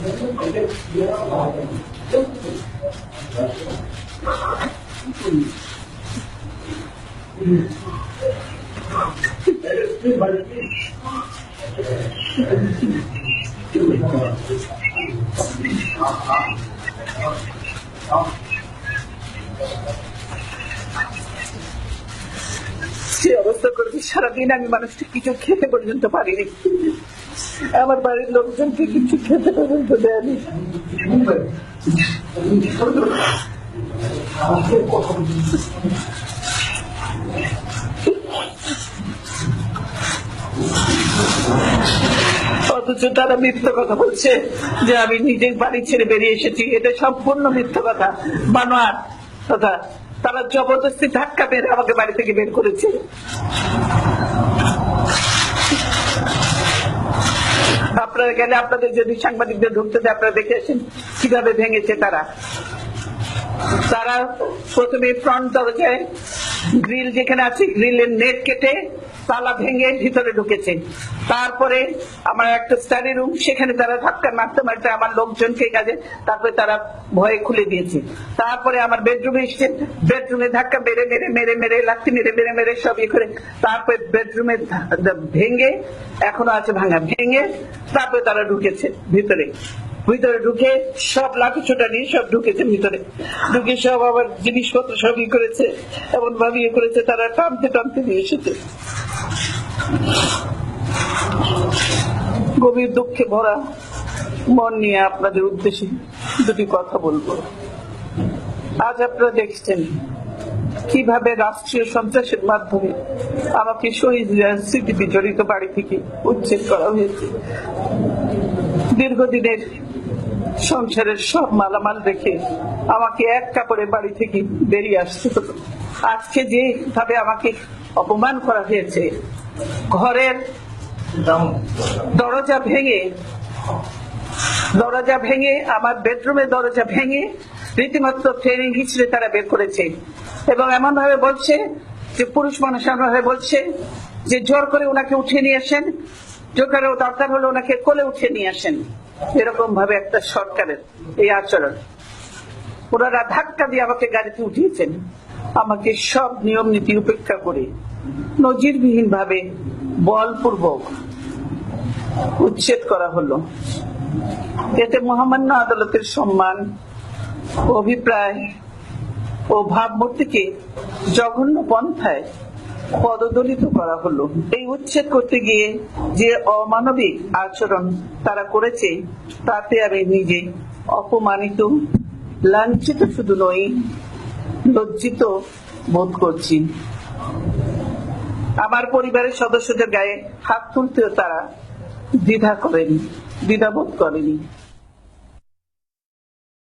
যে অবস্থা করেছি, সারাদিন আমি মানুষটা কিছু খেতে পর্যন্ত পারিনি, আমার বাড়ির লোকজনকে কিছু খেতে পর্যন্ত দেয়নি। অথচ তারা মিথ্যা কথা বলছে যে আমি নিজের বাড়ি ছেড়ে বেরিয়ে এসেছি। এটা সম্পূর্ণ মিথ্যা কথা, বানোয়াট কথা। তারা জবরদস্তি ধাক্কা মেরে আমাকে বাড়ি থেকে বের করেছে। আপনারা গেলে আপনাদের যদি সাংবাদিকদের ঢুকতে দেয়, আপনারা দেখে আসেন কিভাবে ভেঙেছে তারা। তারা প্রথমে ফ্রন্ট দরজায় গ্রিল যেখানে আছে, গ্রিলের নেট কেটে তালা ভেঙে ভিতরে ঢুকেছে। তারপরে আমার একটা স্টাডি রুম, সেখানে তারা ধাক্কা মারতে মারতে আমার লোকজনকে কাজে, তারপরে তারা ভয়ে খুলে দিয়েছে। তারপরে আমার বেডরুমে এসছে, বেডরুমে ধাক্কা মেরে মেরে মেরে মেরে লাথি মেরে মেরে মেরে সব ইয়ে করে, তারপরে বেডরুমে ভেঙে, এখনো আছে ভাঙা, ভেঙে তারপরে তারা ঢুকেছে ভিতরে। ভিতরে ঢুকে সব লাঠি ছোটা নিয়ে সব ঢুকেছে ভিতরে, ঢুকে সব আবার জিনিসপত্র সব ই করেছে, এমন ভাবে ইয়ে করেছে, তারা টানতে টানতে নিয়ে এসেছে। গভীর দুঃখে ভরা মন নিয়ে আপনাদের উদ্দেশ্যে দুটি কথা বলবো। আজ আপনারা দেখছেন কিভাবে রাষ্ট্রীয় সন্ত্রাসের মাধ্যমে আমাকে শহীদ স্মৃতি বিজড়িত বাড়ি থেকে উচ্ছেদ করা হয়েছে। দীর্ঘদিনের সংসারের সব মালামাল রেখে আমাকে এক কাপড়ে বাড়ি থেকে বেরিয়ে আসতে হতো। আজকে যেভাবে আমাকে অপমান করা হয়েছে, ঘরের দরজা ভেঙে আমার বেডরুমের দরজা ভেঙে রীতিমতো ট্রেনিং হিসেবে তারা বের করেছে, এবং এমন ভাবে বলছে যে পুরুষ মানুষ এমন ভাবে বলছে যে জোর করে ওনাকে উঠিয়ে নিয়ে আসেন, জোর করে দরকার হলে ওনাকে কোলে উঠিয়ে নিয়ে আসেন। এরকম ভাবে একটা সরকারের এই আচরণ। ওনারা ধাক্কা দিয়ে আমাকে গাড়িতে উঠিয়েছেন, আমাকে সব নিয়ম নীতি উপেক্ষা করে নজিরবিহীন ভাবে বলপূর্বক উচ্ছেদ করা হলো। এতে মহামান্য আদালতের সম্মান, অভিপ্রায় ও ভাবমূর্তিকে জঘন্য পন্থায় পদদলিত করা হলো। এই উচ্ছেদ করতে গিয়ে যে অমানবিক আচরণ তারা করেছে, তাতে আমি নিজে অপমানিত, লাঞ্ছিত শুধু নই, লজ্জিত বোধ করছি। আমার পরিবারের সদস্যদের গায়ে হাত তুলতেও তারা দ্বিধাবোধ করেনি।